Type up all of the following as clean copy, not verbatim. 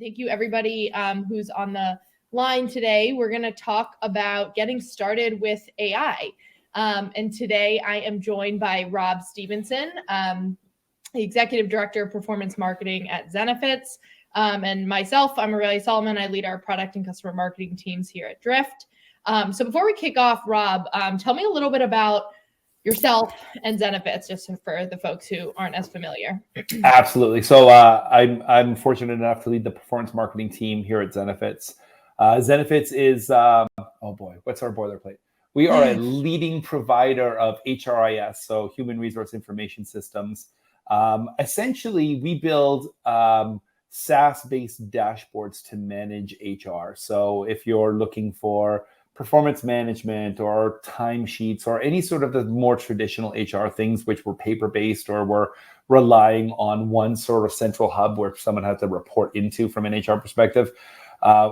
Thank you, everybody who's on the line today. We're going to talk about getting started with AI. And today I am joined by Rob Stevenson, the Executive Director of Performance Marketing at Zenefits. And myself, I'm Aurelia Solomon. I lead our product and customer marketing teams here at Drift. So before we kick off, Rob, tell me a little bit about yourself and Zenefits, just for the folks who aren't as familiar. Absolutely. So I'm fortunate enough to lead the performance marketing team here at Zenefits. Zenefits is, oh boy, what's our boilerplate? We are a leading provider of HRIS, so human resource information systems. Essentially, we build SaaS-based dashboards to manage HR. So if you're looking for performance management or timesheets or any sort of the more traditional HR things, which were paper-based or were relying on one sort of central hub where someone had to report into from an HR perspective,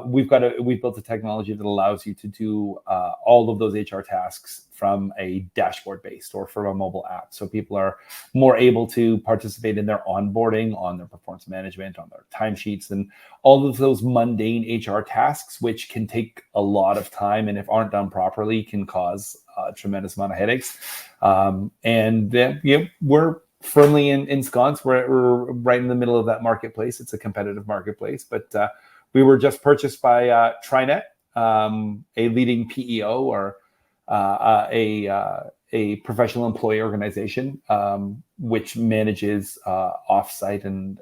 we've built a technology that allows you to do all of those HR tasks from a dashboard based or from a mobile app. So people are more able to participate in their onboarding, on their performance management, on their timesheets, and all of those mundane HR tasks, which can take a lot of time and if aren't done properly can cause a tremendous amount of headaches. We're firmly ensconced. We're right in the middle of that marketplace. It's a competitive marketplace, but we were just purchased by TriNet, a leading PEO or a professional employee organization, which manages offsite and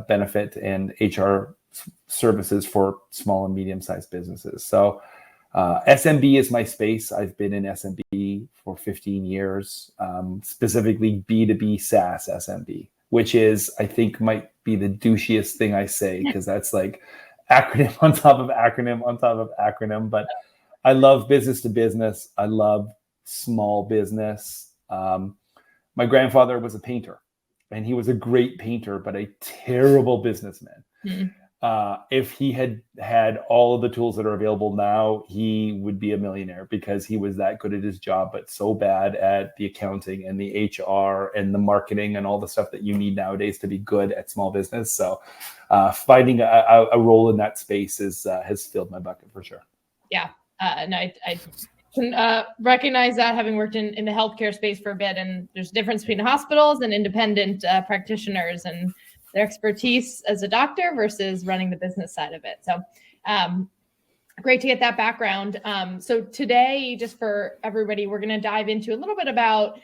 benefit and HR services for small and medium-sized businesses. So SMB is my space. I've been in SMB for 15 years, specifically B2B SaaS SMB, which is, I think, might be the douchiest thing I say, because that's like acronym on top of acronym on top of acronym. But I love business to business. I love small business. My grandfather was a painter, and he was a great painter, but a terrible businessman. Mm-hmm. If he had had all of the tools that are available now, he would be a millionaire, because he was that good at his job, but so bad at the accounting and the HR and the marketing and all the stuff that you need nowadays to be good at small business. So finding a role in that space has filled my bucket for sure. Yeah, and I can recognize that, having worked in the healthcare space for a bit, and there's a difference between hospitals and independent practitioners and their expertise as a doctor versus running the business side of it. So great to get that background. So today, just for everybody, we're going to dive into a little bit about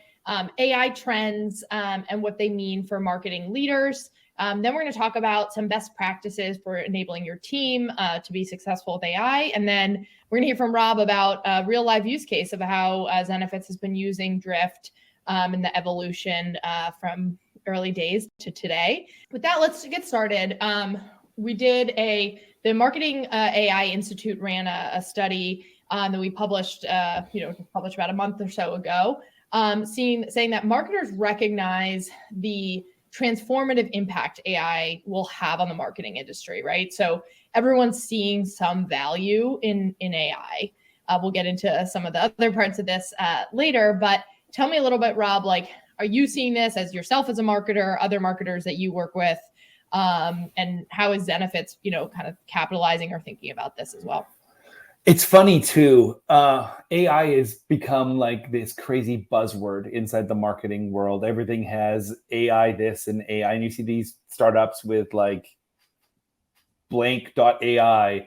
AI trends and what they mean for marketing leaders. Then we're going to talk about some best practices for enabling your team to be successful with AI. And then we're going to hear from Rob about a real live use case of how Zenefits has been using Drift and the evolution from early days to today. With that, let's get started. We did the Marketing AI Institute ran a study that we published, published about a month or so ago, saying that marketers recognize the transformative impact AI will have on the marketing industry, right? So everyone's seeing some value in AI. We'll get into some of the other parts of this later, but tell me a little bit, Rob, are you seeing this as yourself as a marketer, other marketers that you work with, and how is Zenefits, kind of capitalizing or thinking about this as well? It's funny too. AI has become like this crazy buzzword inside the marketing world. Everything has AI this and AI, and you see these startups with like blank.ai.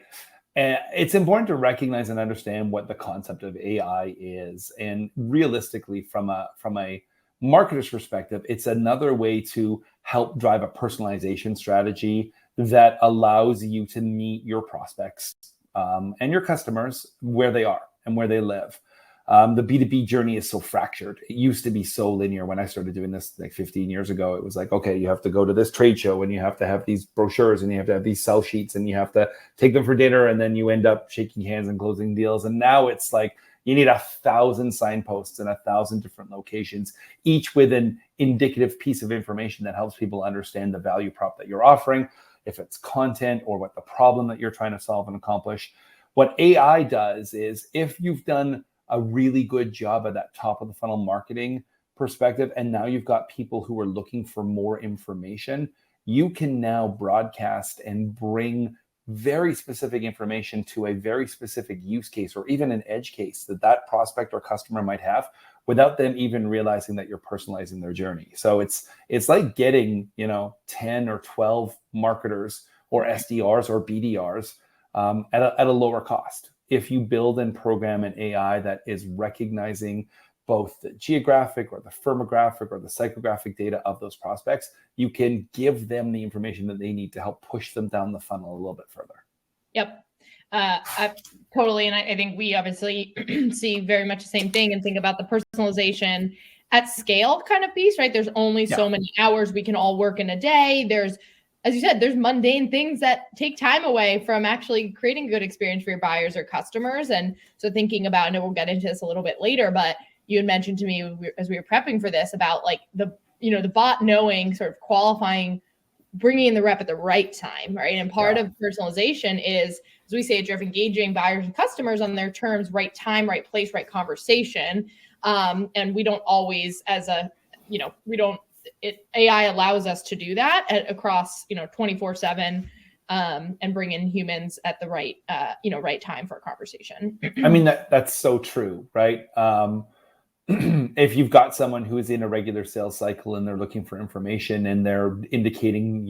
And it's important to recognize and understand what the concept of AI is. And realistically, from a marketer's perspective, it's another way to help drive a personalization strategy that allows you to meet your prospects and your customers where they are and where they live. The B2B journey is so fractured. It used to be so linear. When I started doing this like 15 years ago, it was like, okay, you have to go to this trade show and you have to have these brochures and you have to have these sell sheets and you have to take them for dinner and then you end up shaking hands and closing deals. And now it's like, you need 1,000 signposts in 1,000 different locations, each with an indicative piece of information that helps people understand the value prop that you're offering, if it's content or what the problem that you're trying to solve and accomplish. What AI does is, if you've done a really good job at that top of the funnel marketing perspective, and now you've got people who are looking for more information, you can now broadcast and bring very specific information to a very specific use case, or even an edge case that prospect or customer might have, without them even realizing that you're personalizing their journey. So it's like getting 10 or 12 marketers or SDRs or BDRs at a lower cost. If you build and program an AI that is recognizing both the geographic or the firmographic or the psychographic data of those prospects, you can give them the information that they need to help push them down the funnel a little bit further. Yep. Totally. And I think we obviously see very much the same thing and think about the personalization at scale kind of piece, right? There's only so many hours we can all work in a day. There's, as you said, there's mundane things that take time away from actually creating a good experience for your buyers or customers. And so thinking about, I know we'll get into this a little bit later, but you had mentioned to me as we were prepping for this about like the bot knowing, sort of qualifying, bringing in the rep at the right time, right? And part of personalization is, as we say, it's engaging buyers and customers on their terms, right time, right place, right conversation. And we don't always, AI allows us to do that across 24/7 and bring in humans at the right time for a conversation. I mean, that's so true, right? If you've got someone who is in a regular sales cycle and they're looking for information and they're indicating,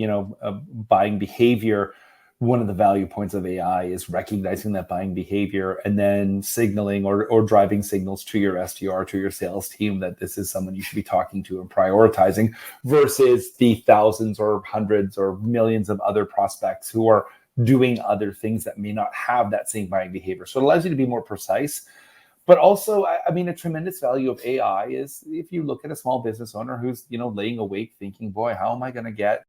buying behavior, one of the value points of AI is recognizing that buying behavior and then signaling or driving signals to your SDR, to your sales team, that this is someone you should be talking to and prioritizing, versus the thousands or hundreds or millions of other prospects who are doing other things that may not have that same buying behavior. So it allows you to be more precise. But also, I mean, a tremendous value of AI is if you look at a small business owner who's, laying awake thinking, boy, how am I going to get,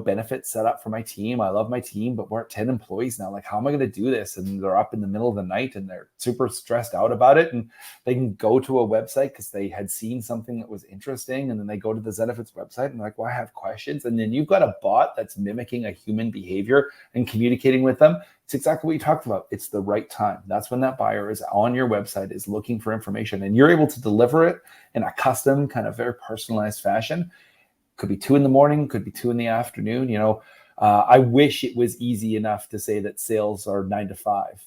benefits set up for my team? I love my team, but we're at 10 employees now. Like, how am I going to do this? And they're up in the middle of the night and they're super stressed out about it. And they can go to a website because they had seen something that was interesting. And then they go to the Zenefits website and like, well, I have questions. And then you've got a bot that's mimicking a human behavior and communicating with them. It's exactly what you talked about. It's the right time. That's when that buyer is on your website, is looking for information, and you're able to deliver it in a custom, kind of very personalized fashion. Could be 2 a.m, could be 2 p.m. I wish it was easy enough to say that sales are 9 to 5.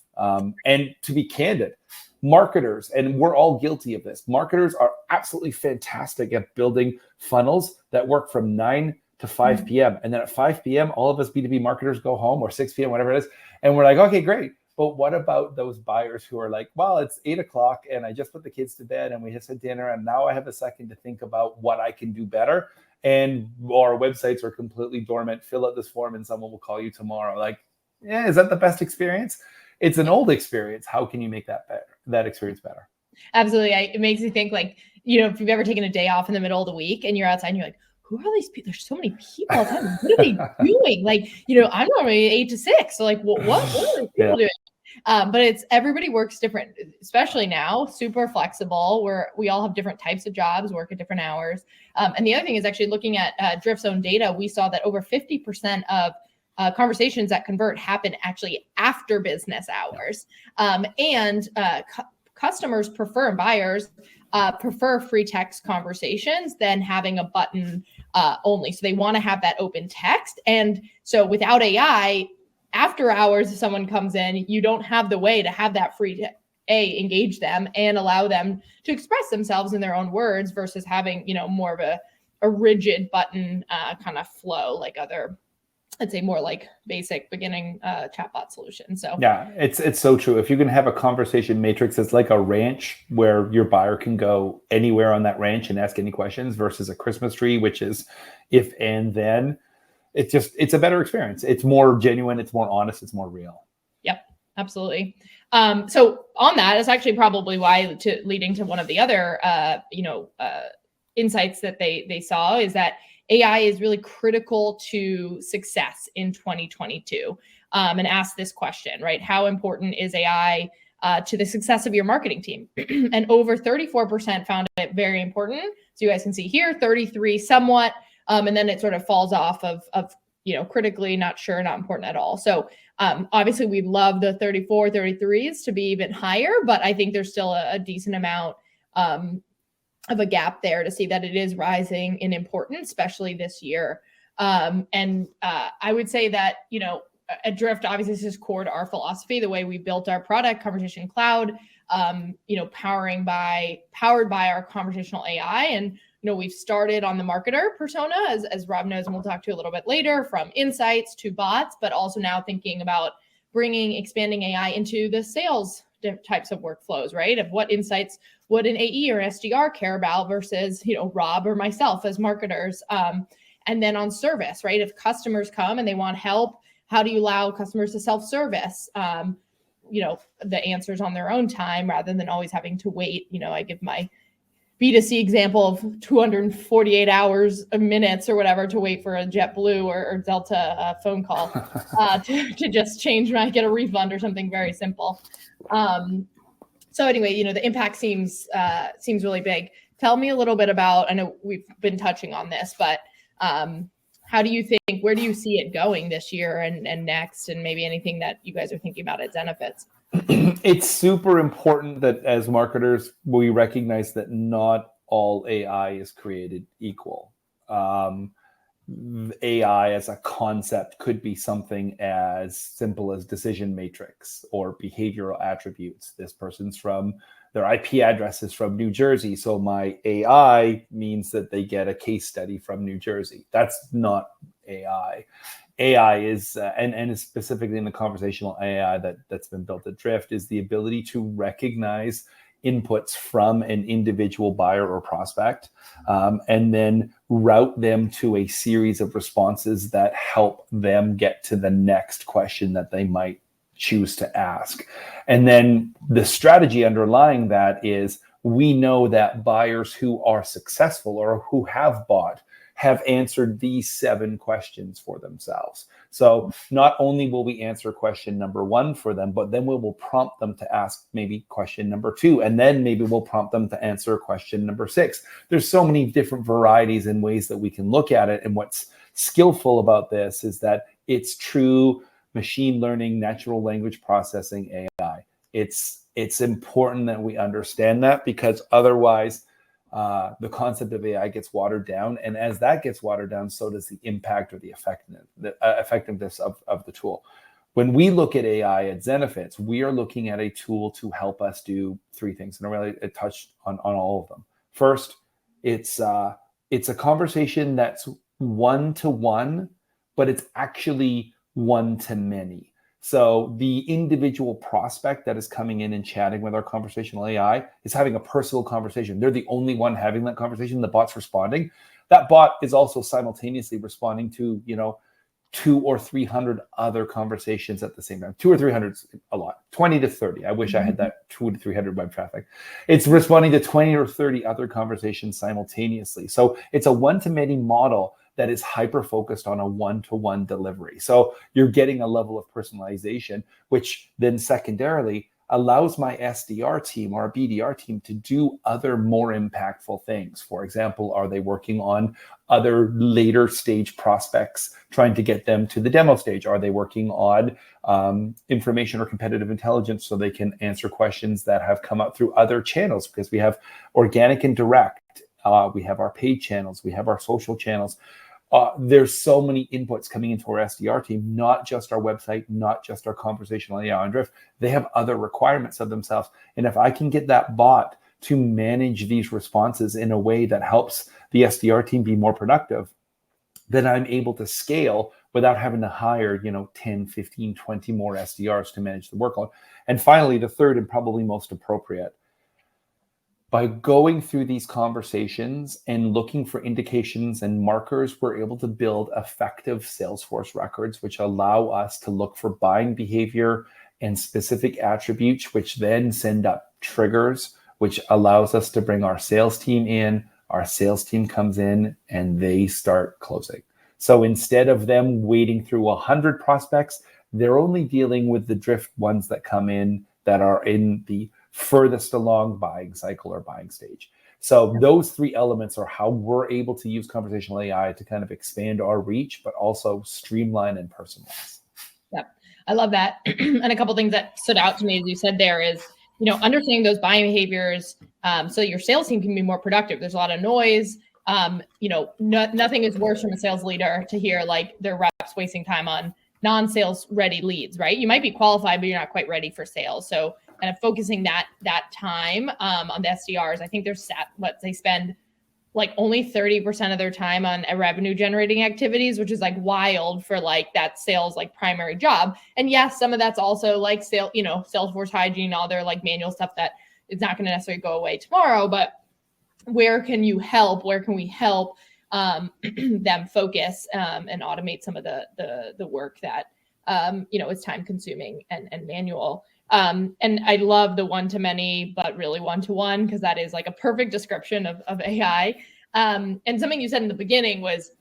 And to be candid, marketers, and we're all guilty of this, marketers are absolutely fantastic at building funnels that work from 9 to 5 p.m. And then at 5 p.m., all of us B2B marketers go home, or 6 p.m., whatever it is. And we're like, okay, great. But what about those buyers who are like, well, it's 8 o'clock and I just put the kids to bed and we just had dinner and now I have a second to think about what I can do better. And our websites are completely dormant. Fill out this form and someone will call you tomorrow. Like, yeah, is that the best experience? It's an old experience. How can you make that better? That experience better? Absolutely. It makes me think like, if you've ever taken a day off in the middle of the week and you're outside and you're like, who are these people? There's so many people all the time. What are they doing? Like, I'm normally 8 to 6. So like, what are these people doing? But everybody works different, especially now, super flexible, where we all have different types of jobs, work at different hours. And the other thing is actually looking at Drift's own data, we saw that over 50% of conversations that convert happen actually after business hours. Customers prefer, buyers prefer free text conversations than having a button only. So they want to have that open text. And so without AI, after hours, if someone comes in, you don't have the way to have that free engage them and allow them to express themselves in their own words versus having, more of a rigid button kind of flow like other, I'd say more like basic beginning chatbot solutions. So yeah, it's so true. If you can have a conversation matrix that's like a ranch where your buyer can go anywhere on that ranch and ask any questions, versus a Christmas tree, which is if and then, it's a better experience. It's more genuine, it's more honest, it's more real. Yep, absolutely. So on that, it's actually probably why leading to one of the other insights that they saw is that AI is really critical to success in 2022. And ask this question, right? How important is AI to the success of your marketing team? And over 34% found it very important. So you guys can see here, 33 somewhat, and then it sort of falls off of critically, not sure, not important at all. So obviously we'd love the 34, 33s to be even higher, but I think there's still a decent amount of a gap there to see that it is rising in importance, especially this year. I would say that, at Drift, obviously this is core to our philosophy, the way we built our product, Conversation Cloud, powered by our conversational AI. And, we've started on the marketer persona, as Rob knows, and we'll talk to you a little bit later, from insights to bots, but also now thinking about expanding AI into the sales types of workflows, right? Of what insights would an AE or SDR care about versus, Rob or myself as marketers. And then on service, right? If customers come and they want help, how do you allow customers to self-service? The answers on their own time rather than always having to wait. I give my B2C example of 248 hours, minutes or whatever to wait for a JetBlue or Delta phone call to just change when I get a refund or something very simple. So anyway, the impact seems really big. Tell me a little bit about, I know we've been touching on this, but how do you think, where do you see it going this year and next, and maybe anything that you guys are thinking about at Zenefits? It's super important that as marketers, we recognize that not all AI is created equal. AI as a concept could be something as simple as decision matrix or behavioral attributes. This person's their IP address is from New Jersey, so my AI means that they get a case study from New Jersey. That's not AI. AI is, and specifically in the conversational AI that's been built at Drift, is the ability to recognize inputs from an individual buyer or prospect, and then route them to a series of responses that help them get to the next question that they might choose to ask. And then the strategy underlying that is, we know that buyers who are successful or who have bought have answered these 7 questions for themselves. So not only will we answer question number 1 for them, but then we will prompt them to ask maybe question number 2, and then maybe we'll prompt them to answer question number 6. There's so many different varieties and ways that we can look at it. And what's skillful about this is that it's true machine learning, natural language processing AI. It's important that we understand that, because otherwise the concept of AI gets watered down. And as that gets watered down, so does the impact or the effectiveness of the tool. When we look at AI at Zenefits, we are looking at a tool to help us do 3 things. And Aurelia touched on all of them. First, it's a conversation that's one-to-one, but it's actually one-to-many. So the individual prospect that is coming in and chatting with our conversational AI is having a personal conversation. They're the only one having that conversation. The bot's responding. That bot is also simultaneously responding to, 200 or 300 other conversations at the same time. 200 or 300 is a lot. 20 to 30. I wish I had that 200 to 300 web traffic. It's responding to 20 or 30 other conversations simultaneously. So it's a one-to-many model that is hyper-focused on a one-to-one delivery. So you're getting a level of personalization, which then secondarily allows my SDR team or BDR team to do other more impactful things. For example, are they working on other later stage prospects, trying to get them to the demo stage? Are they working on information or competitive intelligence so they can answer questions that have come up through other channels? Because we have organic and direct, we have our paid channels, we have our social channels. There's so many inputs coming into our SDR team, not just our website, not just our conversational AI on Drift. They have other requirements of themselves. And if I can get that bot to manage these responses in a way that helps the SDR team be more productive, then I'm able to scale without having to hire, 10, 15, 20 more SDRs to manage the workload. And finally, the third and probably most appropriate, by going through these conversations and looking for indications and markers, we're able to build effective Salesforce records, which allow us to look for buying behavior and specific attributes, which then send up triggers, which allows us to bring our sales team in. Our sales team comes in and they start closing. So instead of them wading through 100 prospects, they're only dealing with the Drift ones that come in that are in the furthest along buying cycle or buying stage. So those 3 elements are how we're able to use conversational AI to kind of expand our reach, but also streamline and personalize. Yep. I love that. And a couple of things that stood out to me, as you said there, is, understanding those buying behaviors so your sales team can be more productive. There's a lot of noise. Nothing is worse from a sales leader to hear like their reps wasting time on non-sales ready leads, right? You might be qualified, but you're not quite ready for sales. So kind of focusing that time on the SDRs. I think there's what they spend like only 30% of their time on revenue generating activities, which is like wild for like that sales like primary job. And yes, some of that's also like Salesforce hygiene, all their like manual stuff that is not going to necessarily go away tomorrow. But where can you help? Where can we help them focus and automate some of the work that is time consuming and manual. And I love the one-to-many, but really one-to-one, because that is like a perfect description of AI. And something you said in the beginning was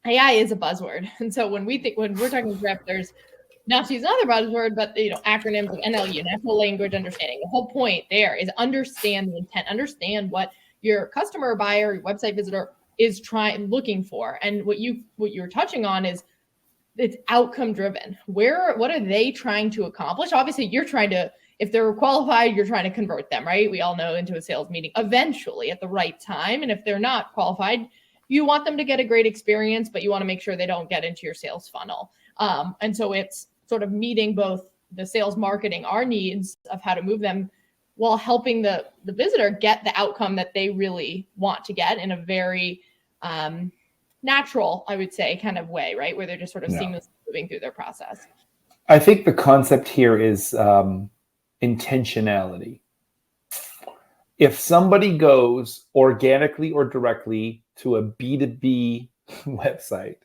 AI is a buzzword. And so when we're talking Drift, there's not to use another buzzword, but acronyms like NLU, natural language understanding. The whole point there is understand the intent, understand what your customer, buyer, your website visitor is looking for. And what you're touching on is it's outcome driven. What are they trying to accomplish? Obviously, if they're qualified, you're trying to convert them, right? We all know, into a sales meeting eventually at the right time. And if they're not qualified, you want them to get a great experience, but you want to make sure they don't get into your sales funnel. And so it's sort of meeting both the sales marketing, our needs of how to move them, while helping the visitor get the outcome that they really want to get in a very natural, I would say, kind of way, right? Where they're just sort of seamlessly moving through their process. I think the concept here is intentionality. If somebody goes organically or directly to a B2B website,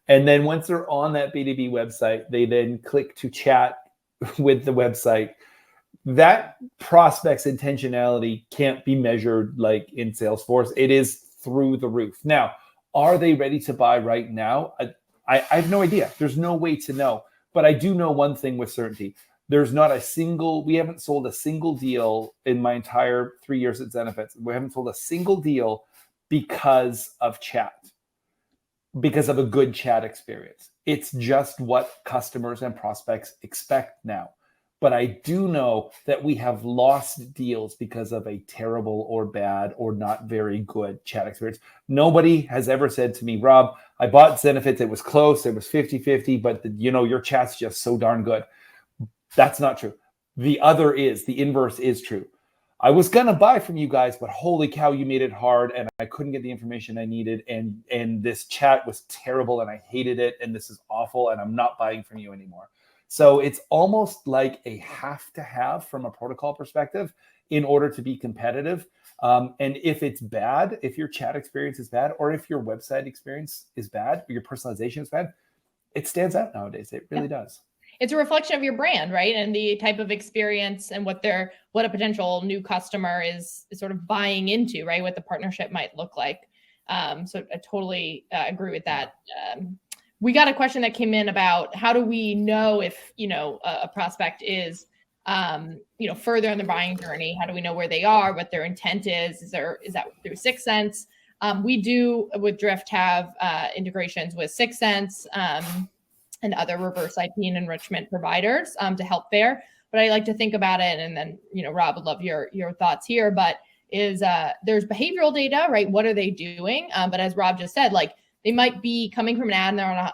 and then once they're on that B2B website, they then click to chat with the website, that prospect's intentionality can't be measured like in Salesforce. It is through the roof. Now, are they ready to buy right now? I have no idea. There's no way to know. But I do know one thing with certainty. We haven't sold a single deal in my entire 3 years at Zenefits. We haven't sold a single deal because of chat, because of a good chat experience. It's just what customers and prospects expect now. But I do know that we have lost deals because of a terrible or bad or not very good chat experience. Nobody has ever said to me, Rob, I bought Zenefits. It was close. It was 50-50, but your chat's just so darn good. That's not true. The inverse is true. I was going to buy from you guys, but holy cow, you made it hard and I couldn't get the information I needed. And this chat was terrible and I hated it. And this is awful. And I'm not buying from you anymore. So it's almost like a have to have from a protocol perspective in order to be competitive. And if it's bad, if your chat experience is bad, or if your website experience is bad, or your personalization is bad, it stands out nowadays. It really does. It's a reflection of your brand, right? And the type of experience and what a potential new customer is sort of buying into, right? What the partnership might look like. So I totally agree with that. We got a question that came in about how do we know if, a prospect is, further in the buying journey? How do we know where they are, what their intent is? Is that through Sixth Sense? We do with Drift have integrations with Sixth Sense and other reverse IP and enrichment providers to help there. But I like to think about it, and then, Rob, would love your thoughts here, but there's behavioral data, right? What are they doing? But as Rob just said, like, they might be coming from an ad and they're on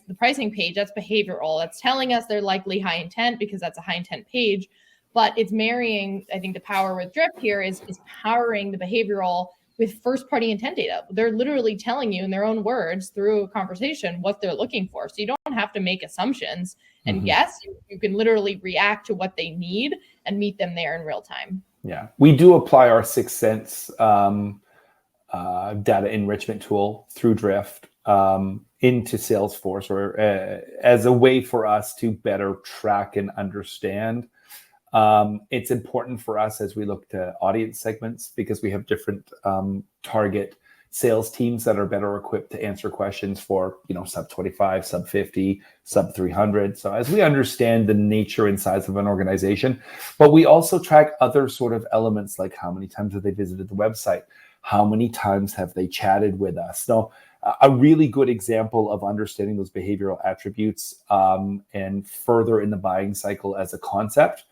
the pricing page. That's behavioral. That's telling us they're likely high intent because that's a high intent page. But it's marrying, I think the power with Drift here is powering the behavioral with first party intent data. They're literally telling you in their own words through a conversation what they're looking for. So you don't have to make assumptions and guess. You can literally react to what they need and meet them there in real time. Yeah, we do apply our Sixth Sense data enrichment tool through Drift into Salesforce, or as a way for us to better track and understand. It's important for us as we look to audience segments, because we have different target sales teams that are better equipped to answer questions for, sub 25, sub 50, sub 300. So as we understand the nature and size of an organization, but we also track other sort of elements like how many times have they visited the website? How many times have they chatted with us? So a really good example of understanding those behavioral attributes and further in the buying cycle as a concept.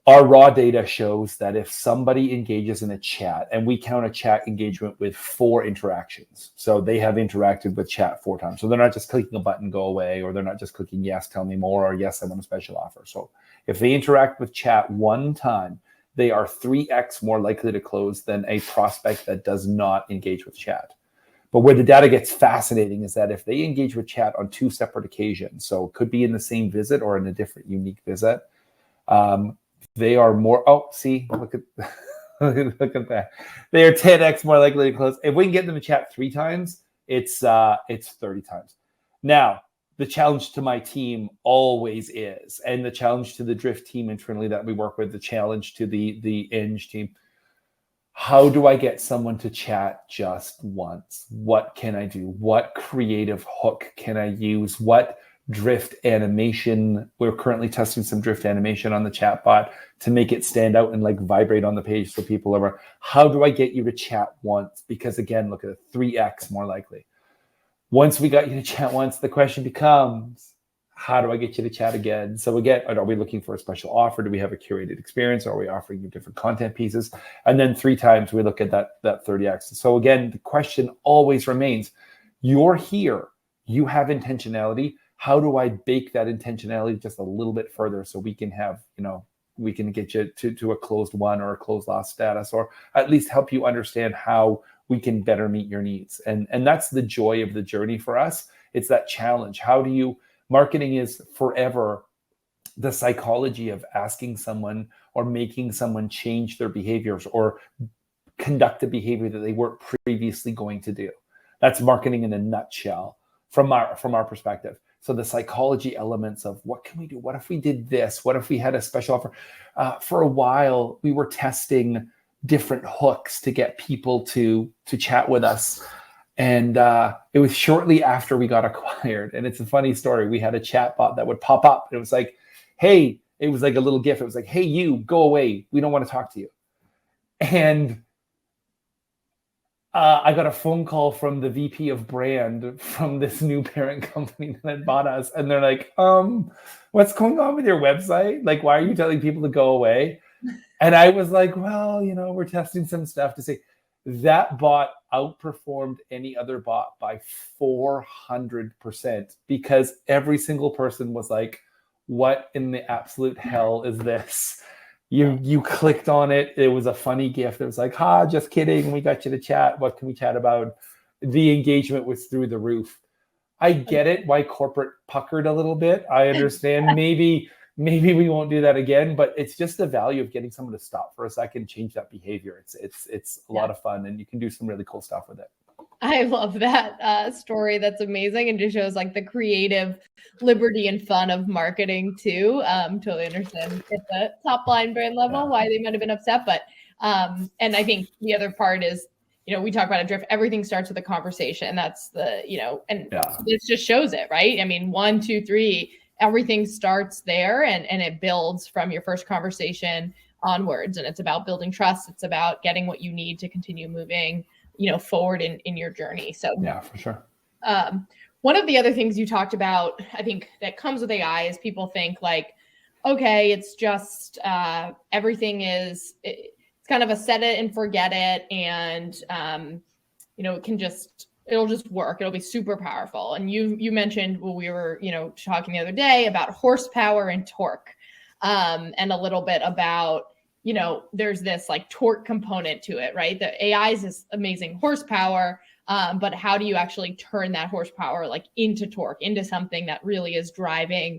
our raw data shows that if somebody engages in a chat, and we count a chat engagement with 4 interactions, so they have interacted with chat 4 times. So they're not just clicking a button, go away, or they're not just clicking yes, tell me more, or yes, I want a special offer. So if they interact with chat 1 time, they are 3x more likely to close than a prospect that does not engage with chat. But where the data gets fascinating is that if they engage with chat on 2 separate occasions, so it could be in the same visit or in a different unique visit, they are more, look at look at that. They are 10x more likely to close. If we can get them to chat 3 times, it's 30 times. Now, the challenge to my team always is, and the challenge to the Drift team internally that we work with, the challenge to the Eng team, how do I get someone to chat just once? What can I do? What creative hook can I use? What Drift animation? We're currently testing some Drift animation on the chatbot to make it stand out and like vibrate on the page so people are, how do I get you to chat once? Because again, look at it, 3x more likely. Once we got you to chat once, the question becomes, how do I get you to chat again? So again, are we looking for a special offer? Do we have a curated experience? Are we offering you different content pieces? And then 3 times we look at that 30x. So again, the question always remains, you're here, you have intentionality. How do I bake that intentionality just a little bit further so we can have, we can get you to a closed won or a closed lost status, or at least help you understand how we can better meet your needs. And that's the joy of the journey for us. It's that challenge. Marketing is forever the psychology of asking someone or making someone change their behaviors or conduct a behavior that they weren't previously going to do. That's marketing in a nutshell from our perspective. So the psychology elements of what can we do? What if we did this? What if we had a special offer? For a while, we were testing different hooks to get people to chat with us. And it was shortly after we got acquired. And it's a funny story. We had a chat bot that would pop up. It was like, hey, it was like a little GIF. It was like, hey, you, go away. We don't want to talk to you. And I got a phone call from the VP of brand from this new parent company that had bought us. And they're like, what's going on with your website? Like, why are you telling people to go away? And I was like, well, we're testing some stuff to see. That bot outperformed any other bot by 400% because every single person was like, what in the absolute hell is this? You clicked on it. It was a funny gift. It was like, just kidding. We got you to chat. What can we chat about? The engagement was through the roof. I get it why corporate puckered a little bit. I understand maybe we won't do that again, but it's just the value of getting someone to stop for a second, change that behavior. It's a lot of fun, and you can do some really cool stuff with it. I love that story. That's amazing, and just shows like the creative liberty and fun of marketing too. Totally understand at the top line brand level why they might have been upset, but and I think the other part is, we talk about a Drift. Everything starts with a conversation. That's the this just shows it, right? I mean, 1, 2, 3. Everything starts there and it builds from your first conversation onwards. And it's about building trust. It's about getting what you need to continue moving, forward in your journey. So yeah, for sure. One of the other things you talked about, I think that comes with AI is people think like, okay, it's just everything is, it's kind of a set it and forget it. And, it'll just work. It'll be super powerful. And you mentioned when we were, talking the other day about horsepower and torque, and a little bit about, there's this like torque component to it, right? The AI is this amazing horsepower, but how do you actually turn that horsepower like into torque, into something that really is driving,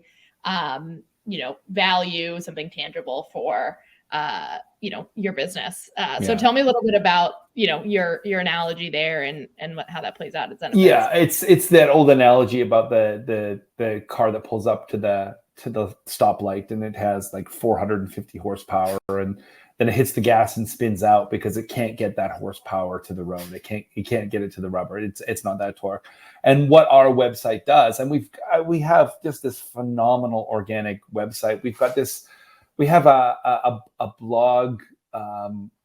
value, something tangible for, your business. So tell me a little bit about, your analogy there and how that plays out at Zenefits. Yeah, it's that old analogy about the car that pulls up to the stoplight and it has like 450 horsepower and then it hits the gas and spins out because it can't get that horsepower to the road. It can't get it to the rubber. It's not that torque. And what our website does, and we have just this phenomenal organic website. We have a blog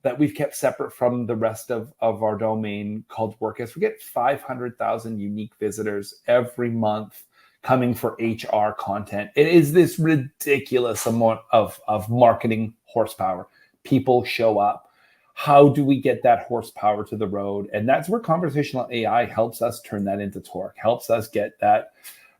that we've kept separate from the rest of our domain called WorkUs. We get 500,000 unique visitors every month coming for HR content. It is this ridiculous amount of marketing horsepower. People show up. How do we get that horsepower to the road? And that's where conversational AI helps us turn that into torque, helps us get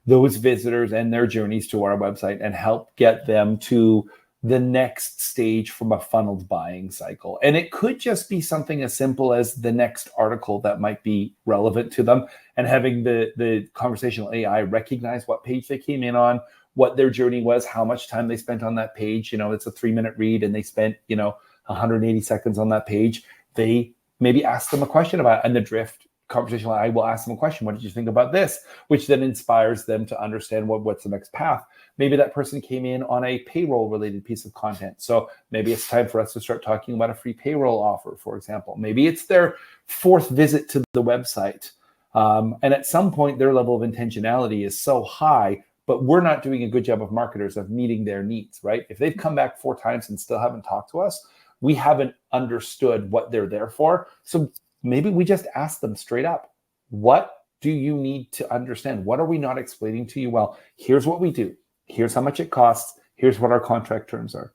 those visitors and their journeys to our website and help get them to the next stage from a funneled buying cycle. And it could just be something as simple as the next article that might be relevant to them, and having the conversational AI recognize what page they came in on, what their journey was, how much time they spent on that page. It's a 3-minute read and they spent, 180 seconds on that page. They maybe ask them a question about it, and the drift conversational AI will ask them a question. What did you think about this? Which then inspires them to understand what's the next path. Maybe that person came in on a payroll related piece of content. So maybe it's time for us to start talking about a free payroll offer, for example. Maybe it's their 4th visit to the website. And at some point, their level of intentionality is so high, but we're not doing a good job of marketers of meeting their needs, right? If they've come back 4 times and still haven't talked to us, we haven't understood what they're there for. So maybe we just ask them straight up, what do you need to understand? What are we not explaining to you? Well, here's what we do. Here's how much it costs. Here's what our contract terms are.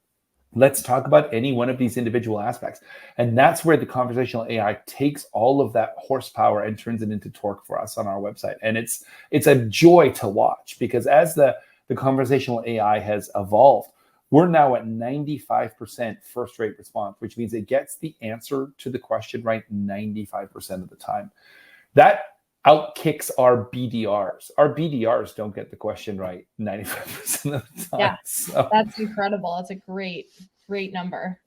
Let's talk about any one of these individual aspects. And that's where the conversational AI takes all of that horsepower and turns it into torque for us on our website. And it's a joy to watch, because as the conversational AI has evolved, we're now at 95% first rate response, which means it gets the answer to the question right 95% of the time. That outkicks our BDRs. Our BDRs don't get the question right 95% of the time. Yeah, so that's incredible. That's a great number.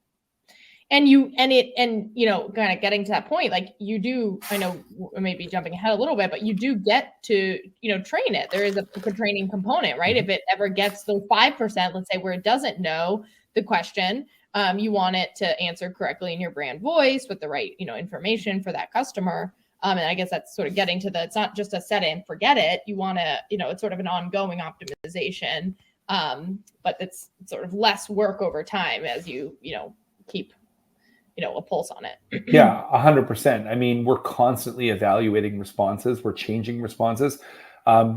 And kind of getting to that point, like you do, I know I may be jumping ahead a little bit, but you do get to, train it. There is a training component, right? If it ever gets those 5%, let's say, where it doesn't know the question, you want it to answer correctly in your brand voice with the right, information for that customer. And I guess that's sort of getting to it's not just a set it and forget it. You want to, it's sort of an ongoing optimization, but it's sort of less work over time as you, keep a pulse on it. Yeah, 100%. I mean, we're constantly evaluating responses. We're changing responses.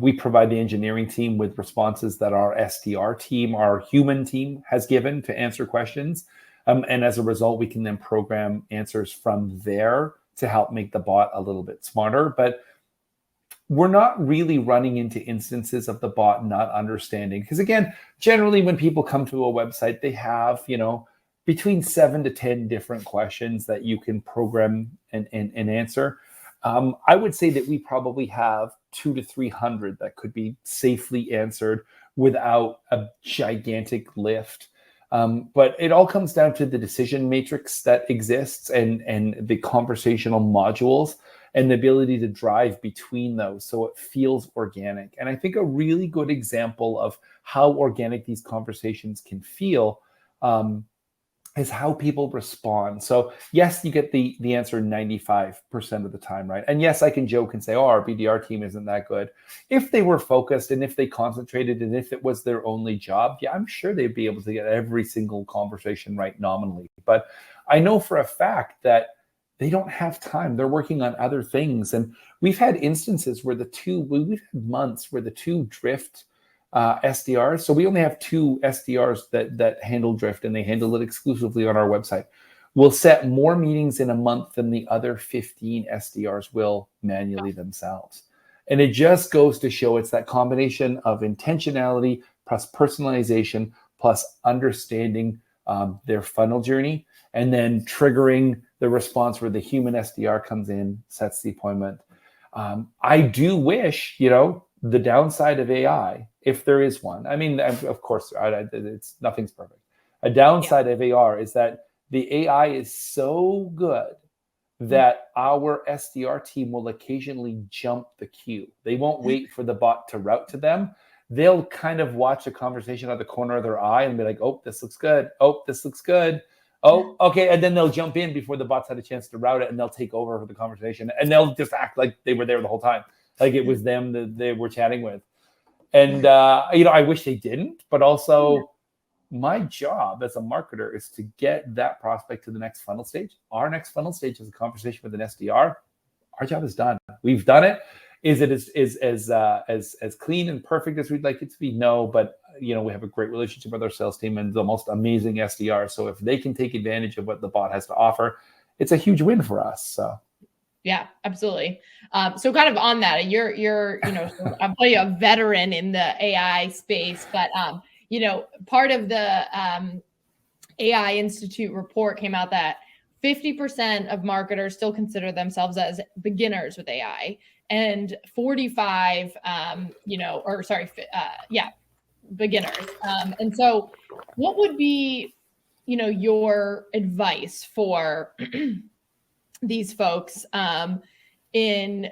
We provide the engineering team with responses that our SDR team, our human team, has given to answer questions. And as a result, we can then program answers from there to help make the bot a little bit smarter. But we're not really running into instances of the bot not understanding. Because again, generally when people come to a website, they have, between 7 to 10 different questions that you can program and answer. I would say that we probably have 200 to 300 that could be safely answered without a gigantic lift. But it all comes down to the decision matrix that exists and the conversational modules and the ability to drive between those so it feels organic. And I think a really good example of how organic these conversations can feel is how people respond. So yes, you get the answer 95% of the time, right? And yes, I can joke and say, oh, our BDR team isn't that good. If they were focused and if they concentrated and if it was their only job, yeah, I'm sure they'd be able to get every single conversation right nominally. But I know for a fact that they don't have time. They're working on other things. And we've had instances where we've had months where the 2 drift SDRs. So we only have 2 SDRs that handle drift, and they handle it exclusively on our website. We'll set more meetings in a month than the other 15 SDRs will manually themselves. And it just goes to show it's that combination of intentionality plus personalization plus understanding their funnel journey, and then triggering the response where the human SDR comes in, sets the appointment. I do wish, the downside of AI, if there is one. I mean, of course, it's nothing's perfect. A downside of AR is that the AI is so good that our SDR team will occasionally jump the queue. They won't wait for the bot to route to them. They'll kind of watch a conversation out of the corner of their eye and be like, oh, this looks good. Oh, this looks good. Oh, okay. And then they'll jump in before the bots had a chance to route it, and they'll take over for the conversation, and they'll just act like they were there the whole time. Like it was them that they were chatting with. And, I wish they didn't, but also my job as a marketer is to get that prospect to the next funnel stage. Our next funnel stage is a conversation with an SDR. Our job is done. We've done it. Is it as clean and perfect as we'd like it to be? No, but we have a great relationship with our sales team and the most amazing SDR. So if they can take advantage of what the bot has to offer, it's a huge win for us. So. Yeah, absolutely. So kind of on that, you're I'm probably a veteran in the AI space, but part of the AI Institute report came out that 50% of marketers still consider themselves as beginners with AI, and 45, beginners. And so, what would be, your advice for these folks in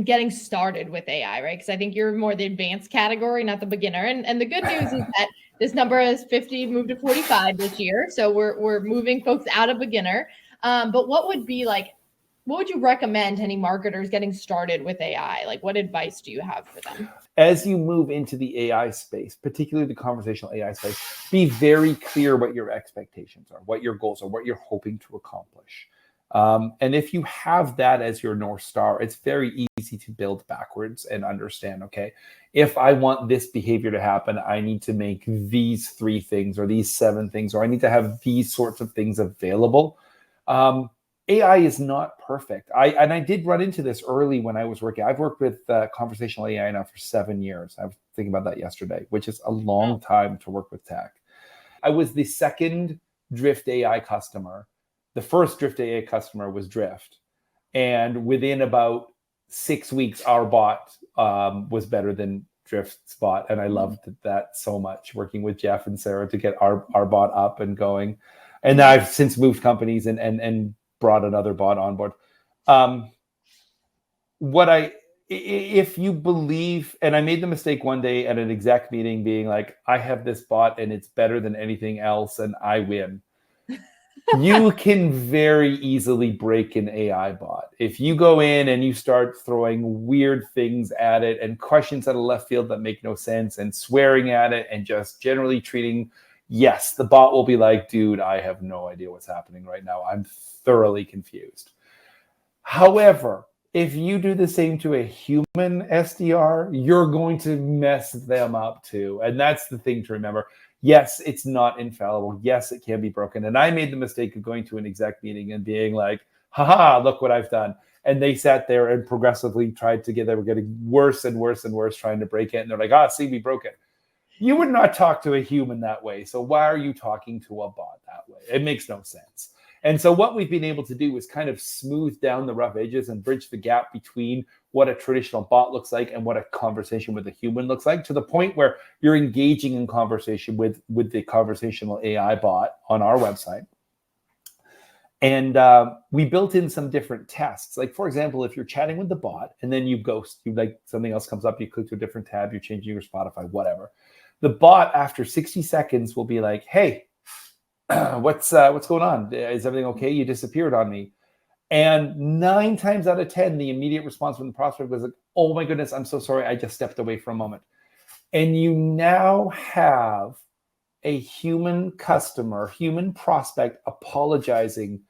getting started with AI, right? Because I think you're more the advanced category, not the beginner. And the good news is that this number is 50 moved to 45 this year. So we're moving folks out of beginner. But what would you recommend to any marketers getting started with AI? Like, what advice do you have for them? As you move into the AI space, particularly the conversational AI space, be very clear what your expectations are, what your goals are, what you're hoping to accomplish. And if you have that as your North Star, it's very easy to build backwards and understand, okay, if I want this behavior to happen, I need to make these 3 things or these 7 things, or I need to have these sorts of things available. AI is not perfect. I did run into this early when I was working. I've worked with conversational AI now for 7 years. I was thinking about that yesterday, which is a long time to work with tech. I was the second Drift AI customer. The first Drift AI customer was Drift. And within about 6 weeks, our bot was better than Drift's bot. And I loved that so much, working with Jeff and Sarah to get our bot up and going. And I've since moved companies and brought another bot on board. If you believe, and I made the mistake one day at an exec meeting being like, I have this bot and it's better than anything else and I win. You can very easily break an AI bot. If you go in and you start throwing weird things at it and questions out of left field that make no sense and swearing at it and just generally treating, yes, the bot will be like, dude, I have no idea what's happening right now. I'm thoroughly confused. However, if you do the same to a human SDR, you're going to mess them up too. And that's the thing to remember. Yes, it's not infallible. Yes, it can be broken. And I made the mistake of going to an exec meeting and being like, haha, look what I've done. And they sat there and progressively tried to they were getting worse and worse and worse trying to break it. And they're like, see, we broke it. You would not talk to a human that way. So why are you talking to a bot that way? It makes no sense. And so what we've been able to do is kind of smooth down the rough edges and bridge the gap between what a traditional bot looks like and what a conversation with a human looks like, to the point where you're engaging in conversation with the conversational AI bot on our website. And we built in some different tests. Like, for example, if you're chatting with the bot and then you ghost, something else comes up, you click to a different tab, you're changing your Spotify, whatever. The bot, after 60 seconds, will be like, hey, what's going on? Is everything okay? You disappeared on me. And 9 times out of 10, the immediate response from the prospect was like, oh my goodness, I'm so sorry. I just stepped away for a moment. And you now have a human customer, human prospect apologizing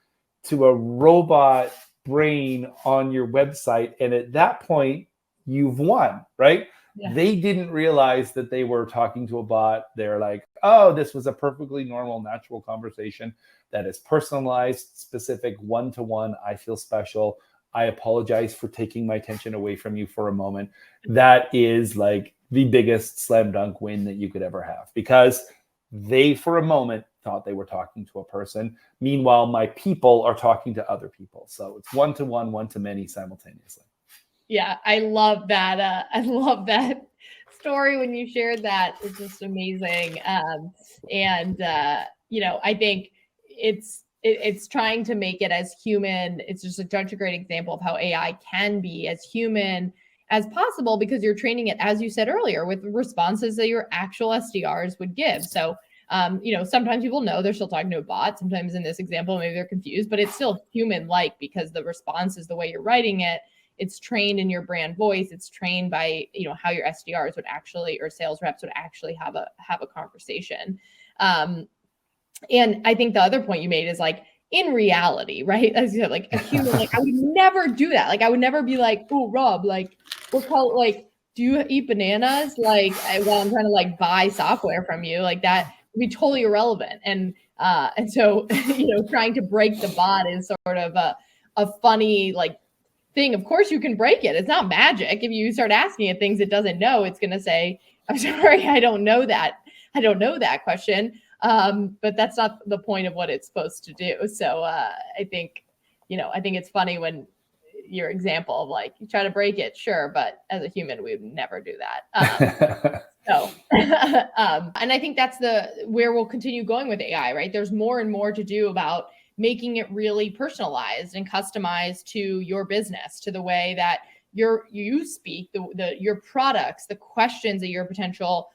to a robot brain on your website. And at that point, you've won, right? Yeah. They didn't realize that they were talking to a bot. They're like, oh, this was a perfectly normal, natural conversation that is personalized, specific, one-to-one. I feel special. I apologize for taking my attention away from you for a moment. That is like the biggest slam dunk win that you could ever have, because they, for a moment, thought they were talking to a person. Meanwhile, my people are talking to other people. So it's one-to-one, one-to-many simultaneously. Yeah, I love that. I love that story when you shared that. It's just amazing. I think it's trying to make it as human. It's just such a great example of how AI can be as human as possible, because you're training it, as you said earlier, with responses that your actual SDRs would give. So, sometimes people know they're still talking to a bot. Sometimes in this example, maybe they're confused, but it's still human-like because the response is the way you're writing it. It's trained in your brand voice. It's trained by, how your SDRs would actually, or sales reps would actually have a conversation. And I think the other point you made is like, in reality, right? As you said, like a human, like I would never do that. Like I would never be like, oh, Rob, like we'll call it like, do you eat bananas? Like while I'm trying to like buy software from you, like that would be totally irrelevant. And so trying to break the bot is sort of a funny like thing. Of course you can break it. It's not magic. If you start asking it things it doesn't know, it's going to say, I'm sorry, I don't know that. I don't know that question. But that's not the point of what it's supposed to do. So I think it's funny when your example of like, you try to break it, sure, but as a human, we would never do that. And I think that's where we'll continue going with AI, right? There's more and more to do about making it really personalized and customized to your business, to the way that you speak, your products, the questions that your potential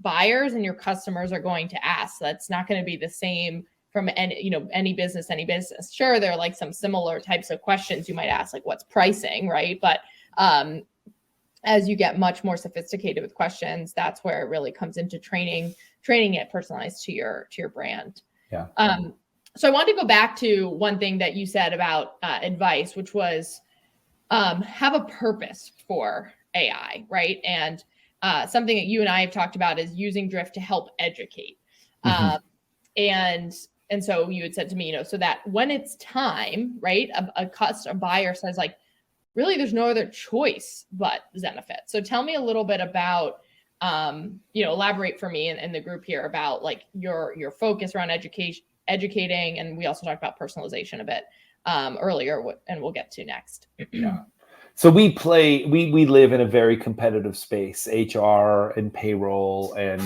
buyers and your customers are going to ask. That's not going to be the same from any business. Sure, there are like some similar types of questions you might ask, like what's pricing, right? But as you get much more sophisticated with questions, that's where it really comes into training it personalized to your brand. Yeah. So I wanted to go back to one thing that you said about advice, which was have a purpose for AI, right? And something that you and I have talked about is using Drift to help educate. And so you had said to me, so that when it's time, right, a buyer says like, really, there's no other choice but Zenefit. So tell me a little bit about, elaborate for me and the group here about like your focus around educating, and we also talked about personalization a bit earlier, and we'll get to next. Yeah. So we live in a very competitive space, HR and payroll and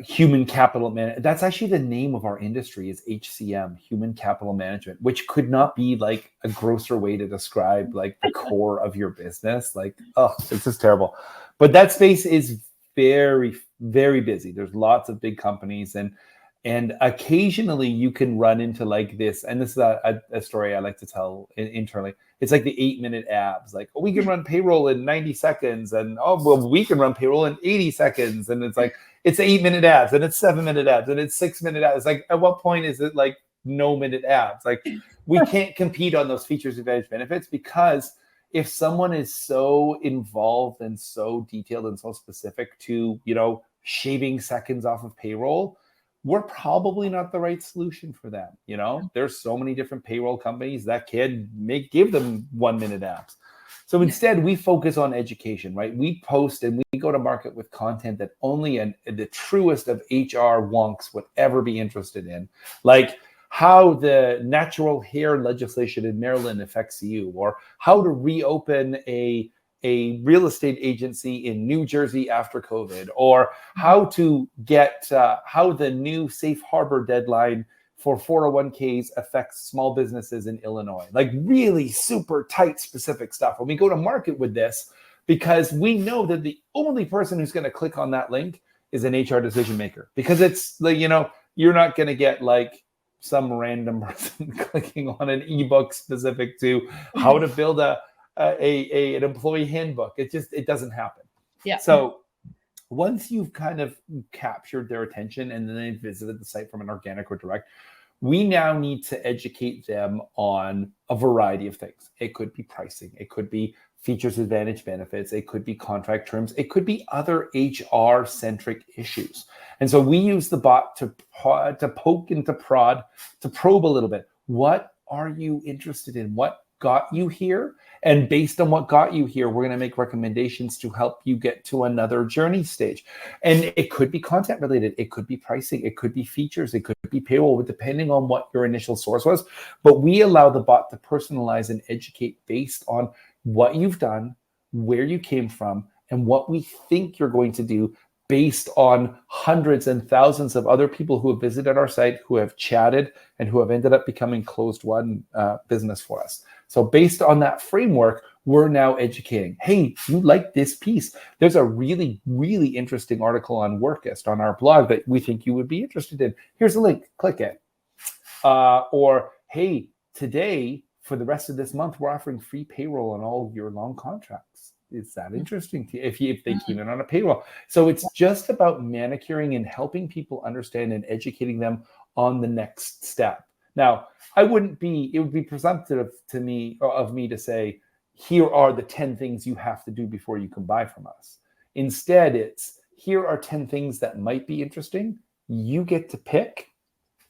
human capital management. That's actually the name of our industry, is HCM, human capital management, which could not be like a grosser way to describe like the core of your business. Like, oh, it's just terrible. But that space is very, very busy. There's lots of big companies, and occasionally you can run into like this, and this is a story I like to tell internally. It's like the 8-minute abs. Like, oh, we can run payroll in 90 seconds, and we can run payroll in 80 seconds. And it's like, it's 8-minute abs, and it's 7-minute abs, and it's 6-minute abs. Like, at what point is it like no minute abs? Like, we can't compete on those features, advantage, benefits, because if someone is so involved and so detailed and so specific to, shaving seconds off of payroll, we're probably not the right solution for them. There's so many different payroll companies that can give them 1-minute apps. So instead, we focus on education, right? We post and we go to market with content that only the truest of HR wonks would ever be interested in, like how the natural hair legislation in Maryland affects you, or how to reopen a real estate agency in New Jersey after COVID, or how to get how the new safe harbor deadline for 401ks affects small businesses in Illinois. Like really super tight, specific stuff. And we go to market with this because we know that the only person who's going to click on that link is an HR decision maker, because it's like, you're not going to get like some random person clicking on an ebook specific to how to build an employee handbook. It doesn't happen. Yeah. So once you've kind of captured their attention and then they visited the site from an organic or direct, we now need to educate them on a variety of things. It could be pricing. It could be features, advantage, benefits. It could be contract terms. It could be other HR-centric issues. And so we use the bot to poke and to prod, to probe a little bit. What are you interested in? What got you here? And based on what got you here, we're going to make recommendations to help you get to another journey stage. And it could be content related. It could be pricing. It could be features. It could be payroll, depending on what your initial source was. But we allow the bot to personalize and educate based on what you've done, where you came from, and what we think you're going to do, based on hundreds and thousands of other people who have visited our site, who have chatted, and who have ended up becoming closed-won business for us. So based on that framework, we're now educating. Hey, you like this piece? There's a really, really interesting article on Workist on our blog that we think you would be interested in. Here's a link. Click it. Or, hey, today, for the rest of this month, we're offering free payroll on all year-long contracts. Is that interesting to you if they came in on a payroll? So it's just about manicuring and helping people understand and educating them on the next step. Now, it would be presumptive to me of me to say, here are the 10 things you have to do before you can buy from us. Instead, it's, here are 10 things that might be interesting. You get to pick.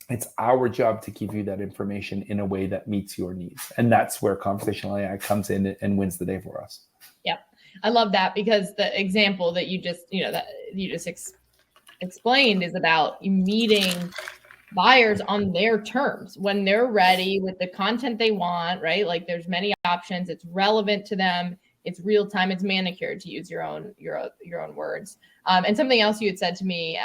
It's our job to give you that information in a way that meets your needs. And that's where conversational AI comes in and wins the day for us. Yep. I love that, because the example that you just, explained is about meeting buyers on their terms when they're ready with the content they want, right? Like there's many options. It's relevant to them. It's real time. It's manicured, to use your own words. And something else you had said to me,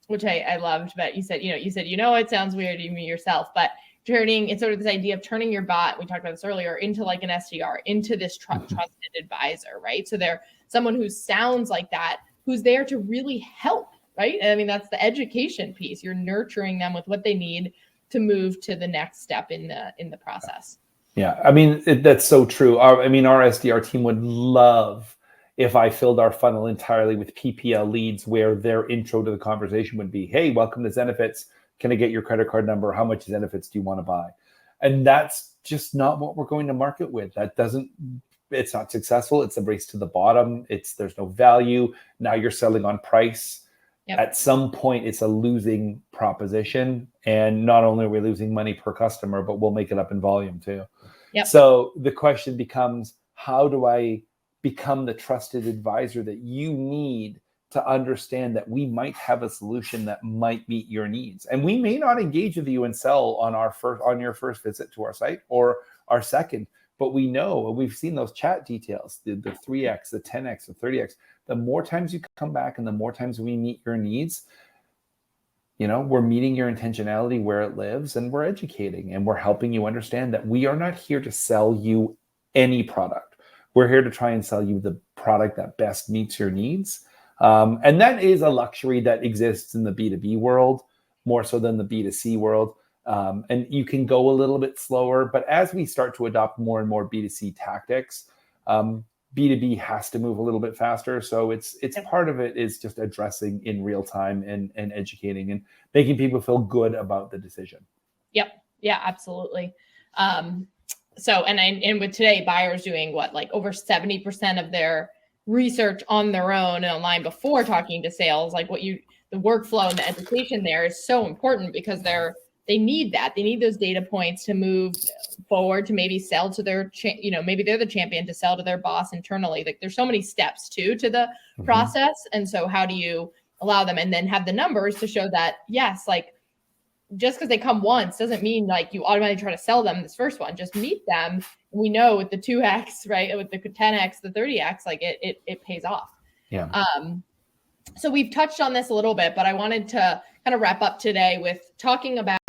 which I loved, but you said, it sounds weird to me yourself, but it's sort of this idea of turning your bot, we talked about this earlier, into like an SDR, into this trusted advisor, right? So they're someone who sounds like that, who's there to really help, right? I mean, that's the education piece. You're nurturing them with what they need to move to the next step in the process. Yeah, I mean, that's so true. Our SDR team would love if I filled our funnel entirely with PPL leads, where their intro to the conversation would be, hey, welcome to Zenefits. Can I get your credit card number? How much Zenefits do you want to buy? And that's just not what we're going to market with. It's not successful. It's a race to the bottom. There's no value. Now you're selling on price. Yep. At some point, it's a losing proposition. And not only are we losing money per customer, but we'll make it up in volume too. Yep. So the question becomes, how do I become the trusted advisor that you need to understand that we might have a solution that might meet your needs? And we may not engage with you and sell on your first visit to our site or our second, but we know, we've seen those chat details, the 3x, the 10x, the 30x. The more times you come back and the more times we meet your needs, we're meeting your intentionality where it lives, and we're educating and we're helping you understand that we are not here to sell you any product. We're here to try and sell you the product that best meets your needs. And that is a luxury that exists in the B2B world, more so than the B2C world. And you can go a little bit slower, but as we start to adopt more and more B2C tactics, B2B has to move a little bit faster. So it's part of it is just addressing in real time and educating and making people feel good about the decision. Yep. Yeah, absolutely. So, and with today, buyers doing what, like over 70% of their research on their own and online before talking to sales, like the workflow and the education there is so important, because they need that. They need those data points to move forward, to maybe sell to their, maybe they're the champion to sell to their boss internally. Like there's so many steps too to the process. And so how do you allow them, and then have the numbers to show that, yes, like just because they come once doesn't mean like you automatically try to sell them this first one. Just meet them. We know with the 2x, right, with the 10x, the 30x, like it pays off. Yeah. So we've touched on this a little bit, but I wanted to kind of wrap up today with talking about,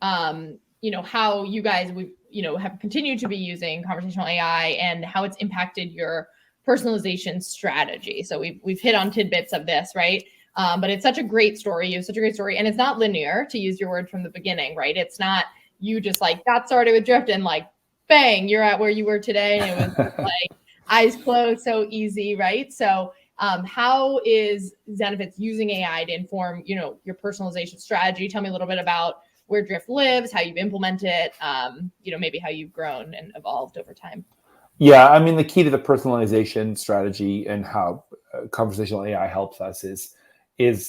how you guys, have continued to be using conversational AI and how it's impacted your personalization strategy. So we've hit on tidbits of this, right? But it's such a great story. You have such a great story, and it's not linear, to use your word from the beginning, right? It's not you just like got started with Drift and like, bang, you're at where you were today. And it was like eyes closed, so easy, right? So how is Zenefits using AI to inform, your personalization strategy? Tell me a little bit about where Drift lives, how you've implemented it, maybe how you've grown and evolved over time. Yeah, I mean, the key to the personalization strategy and how conversational AI helps us is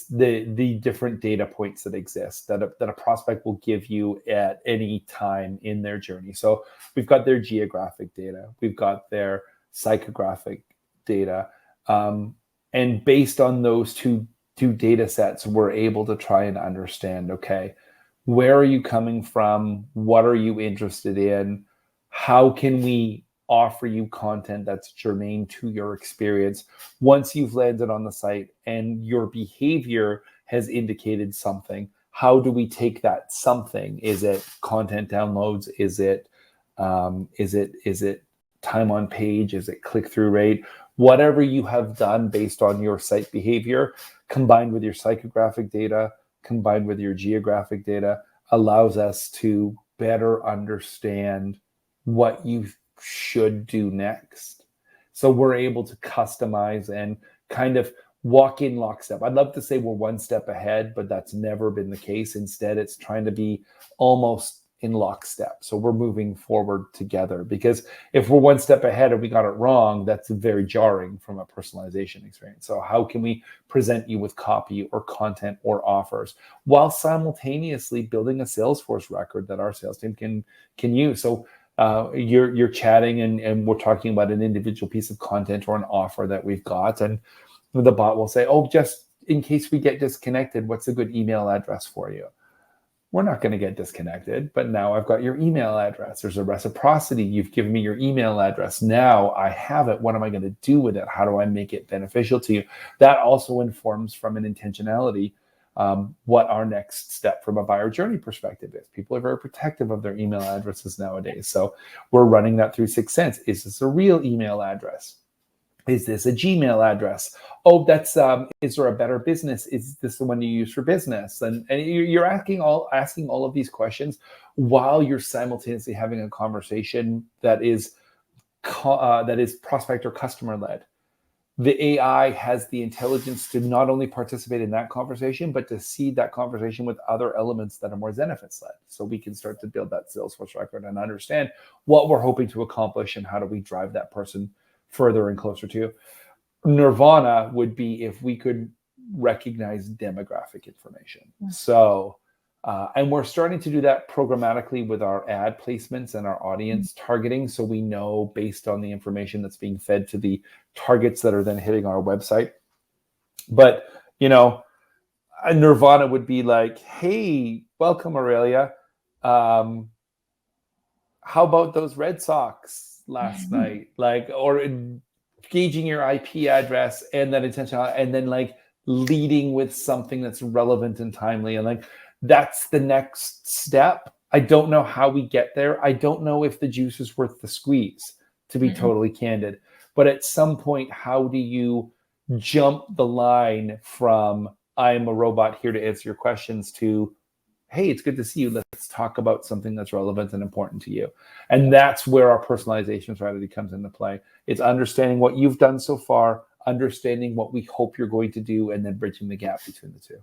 the different data points that exist that a prospect will give you at any time in their journey. So we've got their geographic data, we've got their psychographic data, and based on those two data sets, we're able to try and understand, okay, where are you coming from? What are you interested in? How can we offer you content that's germane to your experience once you've landed on the site and your behavior has indicated something? How do we take that something? Is it content downloads? Is it time on page? Is it click-through rate? Whatever you have done based on your site behavior, combined with your psychographic data, combined with your geographic data, allows us to better understand what you should do next. So we're able to customize and kind of walk in lockstep. I'd love to say we're one step ahead, but that's never been the case. Instead, it's trying to be almost in lockstep. So we're moving forward together, because if we're one step ahead and we got it wrong, that's very jarring from a personalization experience. So how can we present you with copy or content or offers while simultaneously building a Salesforce record that our sales team can use? So you're chatting and we're talking about an individual piece of content or an offer that we've got, and the bot will say, oh, just in case we get disconnected, what's a good email address for you? We're not going to get disconnected, but now I've got your email address. There's a reciprocity. You've given me your email address. Now I have it. What am I going to do with it? How do I make it beneficial to you? That also informs from an intentionality what our next step from a buyer journey perspective is. People are very protective of their email addresses nowadays. So we're running that through 6 Sense. Is this a real email address? Is this a Gmail address? Oh, that's is there a better business? Is this the one you use for business? And you're asking all of these questions while you're simultaneously having a conversation that is prospect or customer led. The AI has the intelligence to not only participate in that conversation, but to seed that conversation with other elements that are more Zenefits led. So we can start to build that Salesforce record and understand what we're hoping to accomplish and how do we drive that person further and closer to you. Nirvana would be if we could recognize demographic information. So, and we're starting to do that programmatically with our ad placements and our audience targeting. So we know based on the information that's being fed to the targets that are then hitting our website. But, you know, a Nirvana would be like, hey, welcome, Aurelia. How about those Red Sox last night? Like, or gauging your IP address and that intentional, and then like leading with something that's relevant and timely. And like, that's the next step. I don't know how we get there. I don't know if the juice is worth the squeeze, to be totally candid. But at some point, how do you jump the line from I'm a robot here to answer your questions to, hey, it's good to see you. Let's talk about something that's relevant and important to you. And that's where our personalization strategy comes into play. It's understanding what you've done so far, understanding what we hope you're going to do, and then bridging the gap between the two.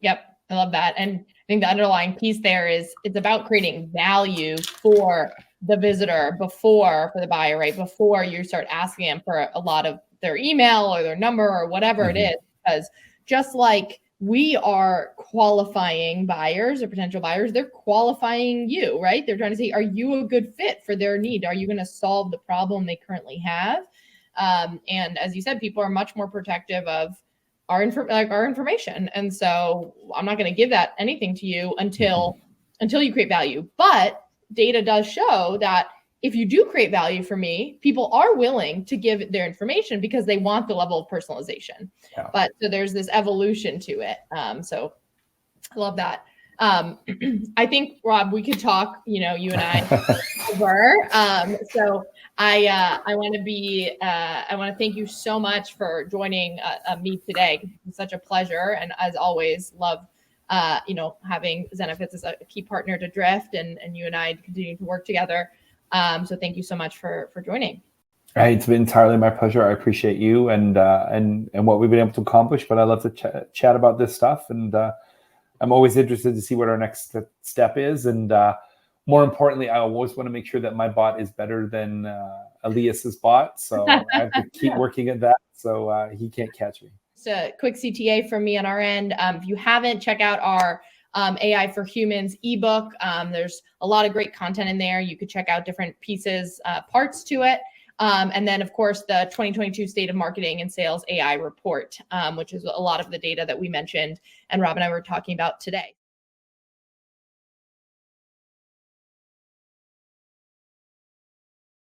Yep. I love that. And I think the underlying piece there is it's about creating value for the visitor for the buyer, right? Before you start asking them for a lot of their email or their number or whatever it is, because just like we are qualifying buyers or potential buyers, they're qualifying you, right? They're trying to say, are you a good fit for their need? Are you going to solve the problem they currently have? And as you said, people are much more protective of our information. And so I'm not going to give that anything to you until you create value. But data does show that if you do create value for me, people are willing to give their information because they want the level of personalization. Yeah. But so there's this evolution to it. So I love that. I think, Rob, we could talk, you and I over. So I want to thank you so much for joining me today. It's such a pleasure. And as always, love, having Zenefits as a key partner to Drift and you and I continue to work together. So thank you so much for joining. Hey, it's been entirely my pleasure. I appreciate you and what we've been able to accomplish, but I love to chat about this stuff. And I'm always interested to see what our next step is. And more importantly, I always want to make sure that my bot is better than Elias's bot. So I have to keep working at that so he can't catch me. Just a quick CTA from me on our end. If you haven't, check out our AI for Humans ebook. There's a lot of great content in there. You could check out different pieces, parts to it. And then, of course, the 2022 State of Marketing and Sales AI report, which is a lot of the data that we mentioned and Rob and I were talking about today.